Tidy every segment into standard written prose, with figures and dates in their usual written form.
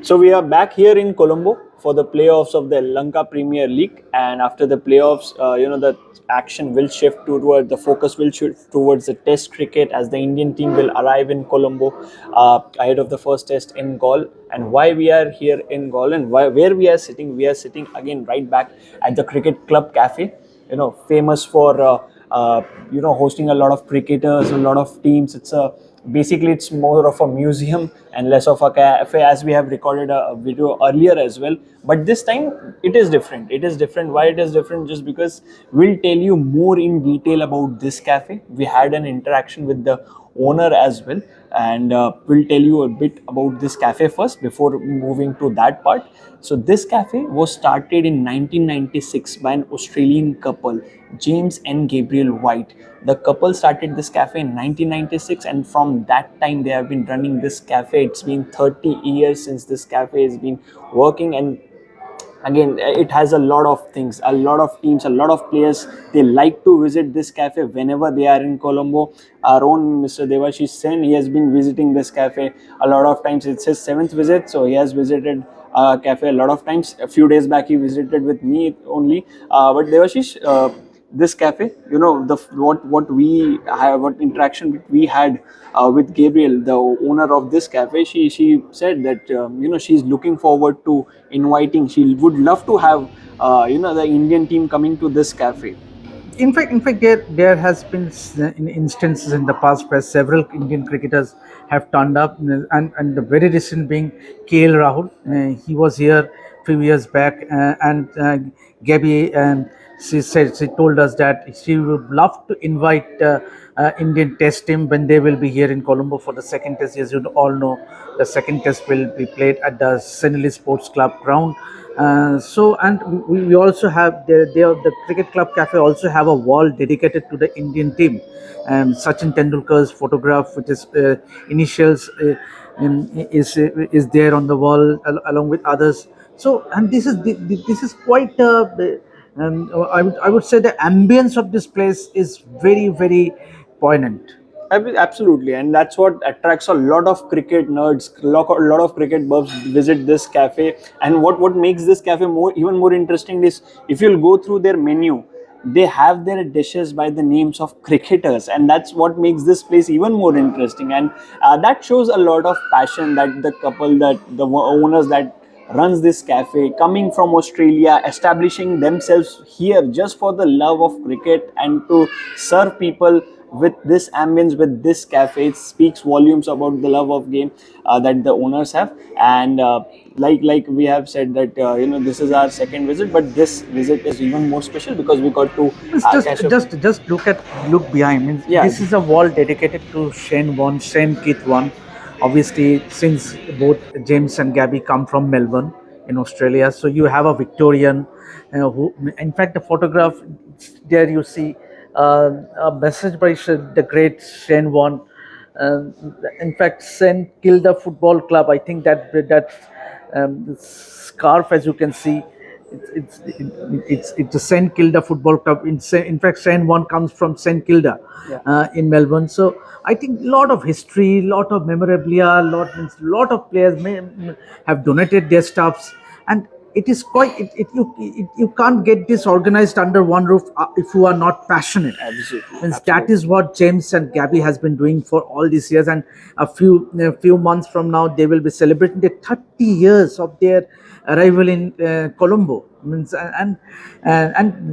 So we are back here in Colombo for the playoffs of the Lanka Premier League, and after the playoffs, the action will shift toward the focus will shift towards the Test cricket as the Indian team will arrive in Colombo ahead of the first Test in Gaul. And why we are here in Gaul and where we are sitting again right back at the Cricket Club Cafe. Famous for hosting a lot of cricketers, a lot of teams. It's more of a museum and less of a cafe, as we have recorded a video earlier as well. But this time it is different. Why it is different? Just because we'll tell you more in detail about this cafe. We had an interaction with the owner as well, and we'll tell you a bit about this cafe first before moving to that part. So this cafe was started in 1996 by an Australian couple, James and Gabriel White. The couple started this cafe in 1996, and from that time they have been running this cafe. It's been 30 years since this cafe has been working, and again it has a lot of things, a lot of teams, a lot of players. They like to visit this cafe whenever they are in Colombo. Our own Mr. Debasis Sen, he has been visiting this cafe a lot of times. It's his seventh visit, so he has visited cafe a lot of times. A few days back he visited with me only, but Devashish, this cafe, the what we have, what interaction we had with Gabriel, the owner of this cafe. She said that she's looking forward to inviting. She would love to have the Indian team coming to this cafe. In fact, there has been in instances in the past where several Indian cricketers have turned up, and the very recent being KL Rahul. He was here few years back, and Gabby, she told us that she would love to invite Indian Test team when they will be here in Colombo for the second Test. As you all know, the second Test will be played at the Sports Club ground. And we also have the Cricket Club Cafe also have a wall dedicated to the Indian team. Sachin Tendulkar's photograph, which is initials, is there on the wall along with others. So, and this is quite. I would say the ambience of this place is very, very poignant. Absolutely, and that's what attracts a lot of cricket nerds. A lot of cricket buffs visit this cafe, and what makes this cafe even more interesting is if you'll go through their menu, they have their dishes by the names of cricketers, and that's what makes this place even more interesting. And that shows a lot of passion that the couple, that the owners that runs this cafe, coming from Australia, establishing themselves here just for the love of cricket and to serve people with this ambience, with this cafe. It speaks volumes about the love of game that the owners have. And like we have said that this is our second visit, but this visit is even more special because we got to It's just catch up. just look behind. Means Yeah. this is a wall dedicated to Shane Keith one. Obviously, since both James and Gabby come from Melbourne in Australia, so you have a Victorian. Who, in fact, the photograph there you see a message by the great Shane Warne. Uh, in fact, St Kilda Football Club. I think that scarf, as you can see, it's a St Kilda Football Club. In fact, Saint One comes from St Kilda Yeah. in Melbourne. So I think lot of history, lot of memorabilia, lot of players have donated their stuffs, and it is quite. You can't get this organized under one roof if you are not passionate. Absolutely. Means that Absolutely. is what James and Gabby has been doing for all these years, and a few months from now they will be celebrating the 30 years of their arrival in Colombo. Means and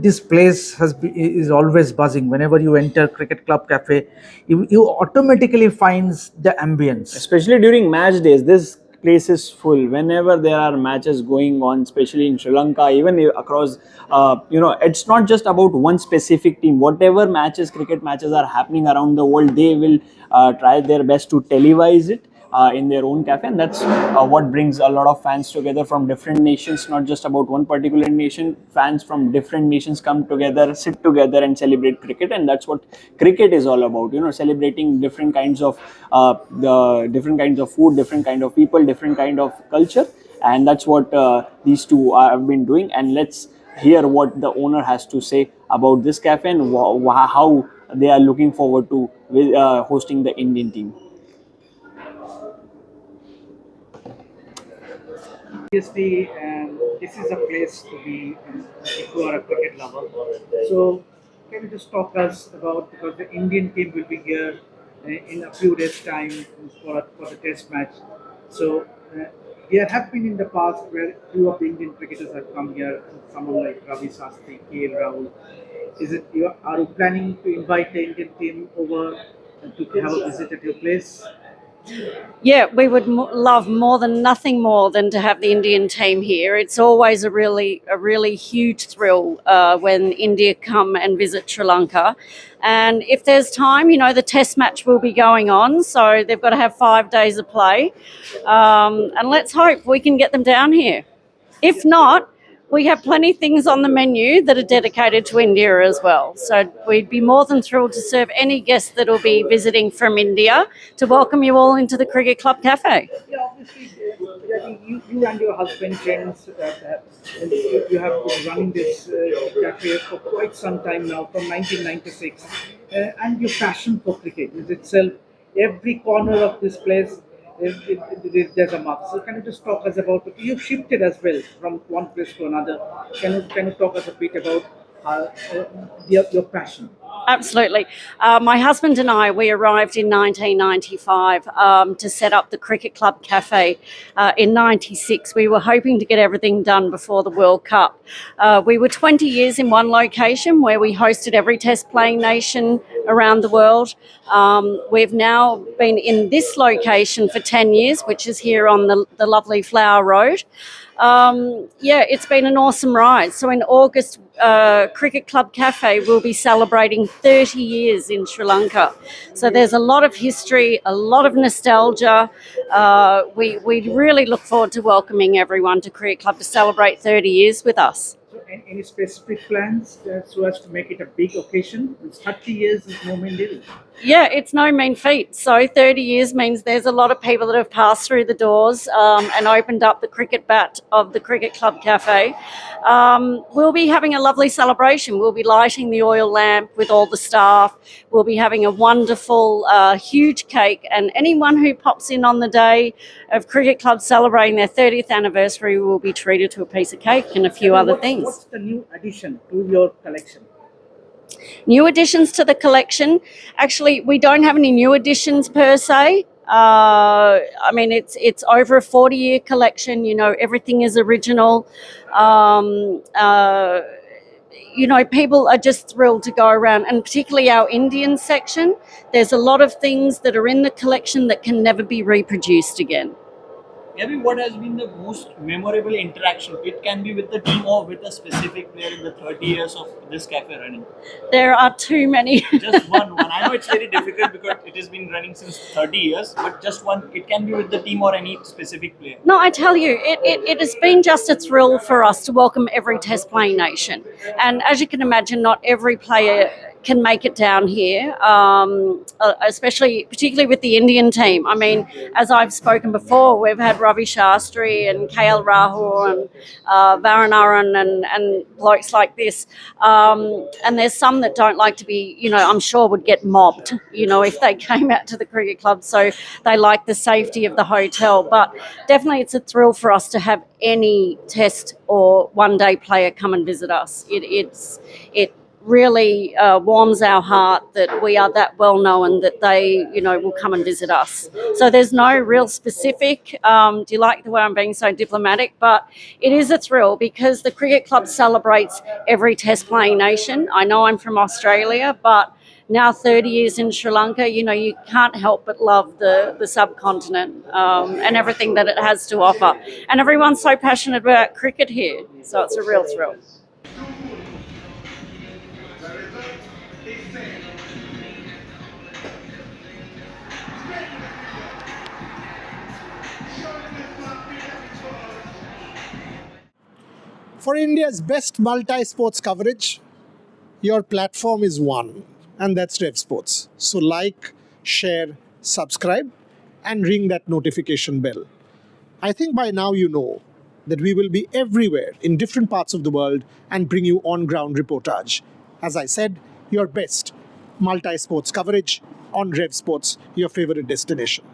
this place is always buzzing. Whenever you enter Cricket Club Cafe, you automatically finds the ambience. Especially during match days, this place is full whenever there are matches going on, especially in Sri Lanka, even across. It's not just about one specific team. Whatever matches, cricket matches are happening around the world, they will try their best to televise it in their own cafe, and that's what brings a lot of fans together from different nations. Not just about one particular nation. Fans from different nations come together, sit together, and celebrate cricket, and that's what cricket is all about. Celebrating the different kinds of food, different kind of people, different kind of culture, and that's what these two have been doing. And let's hear what the owner has to say about this cafe and how they are looking forward to hosting the Indian team. Obviously, this is a place to be if you are a cricket lover. So, can you just talk us about, because the Indian team will be here in a few days' time for the Test match. So, there have been in the past where few of the Indian cricketers have come here. Someone like Ravi Shastri, KL Rahul. Is it you are you planning to invite the Indian team over to have a visit at your place? Yeah, we would love more than nothing more than to have the Indian team here. It's always a really huge thrill when India come and visit Sri Lanka. And if there's time, the Test match will be going on, so they've got to have 5 days of play. And let's hope we can get them down here. If not, we have plenty of things on the menu that are dedicated to India as well. So we'd be more than thrilled to serve any guests that will be visiting from India to welcome you all into the Cricket Club Cafe. Yeah, obviously, you and your husband, James, you have been running this cafe for quite some time now, from 1996. And your passion for cricket is itself, every corner of this place, there's a mark. So, can you just talk us about, you've shifted as well from one place to another. Can you talk us a bit about your passion? Absolutely. My husband and I, we arrived in 1995 to set up the Cricket Club Cafe in 96. We were hoping to get everything done before the World Cup. We were 20 years in one location where we hosted every Test playing nation around the world. We've now been in this location for 10 years, which is here on the lovely Flower Road. Yeah, it's been an awesome ride. So in August, Cricket Club Cafe will be celebrating 30 years in Sri Lanka. So there's a lot of history, a lot of nostalgia. We really look forward to welcoming everyone to Cricket Club to celebrate 30 years with us. So, any specific plans so as to make it a big occasion? It's 30 years is no mean deal. Yeah, it's no mean feat. So 30 years means there's a lot of people that have passed through the doors and opened up the cricket bat of the Cricket Club Cafe. We'll be having a lovely celebration. We'll be lighting the oil lamp with all the staff. We'll be having a wonderful, huge cake. And anyone who pops in on the day of Cricket Club celebrating their 30th anniversary will be treated to a piece of cake and a few other things. What's the new addition to your collection? New additions to the collection. Actually, we don't have any new additions per se. I mean, it's over a 40-year collection. Everything is original. People are just thrilled to go around, and particularly our Indian section. There's a lot of things that are in the collection that can never be reproduced again. Maybe what has been the most memorable interaction? It can be with the team or with a specific player in the 30 years of this cafe running. There are too many. Just one. I know it's very difficult because it has been running since 30 years, but just one. It can be with the team or any specific player. No, I tell you, it has been just a thrill for us to welcome every Test playing nation. And as you can imagine, not every player can make it down here, particularly with the Indian team. I mean, as I've spoken before, we've had Ravi Shastri and KL Rahul and Varanaran and blokes like this. And there's some that don't like to be, I'm sure would get mobbed, if they came out to the cricket club. So they like the safety of the hotel. But definitely it's a thrill for us to have any Test or one-day player come and visit us. It really warms our heart that we are that well known that they, will come and visit us. So there's no real specific, do you like the way I'm being so diplomatic? But it is a thrill because the cricket club celebrates every Test playing nation. I know I'm from Australia, but now 30 years in Sri Lanka, you can't help but love the subcontinent and everything that it has to offer. And everyone's so passionate about cricket here, so it's a real thrill. For India's best multi-sports coverage, your platform is one, and that's Revsportz. So like, share, subscribe, and ring that notification bell. I think by now you know that we will be everywhere in different parts of the world and bring you on-ground reportage. As I said, your best multi-sports coverage on Revsportz, your favorite destination.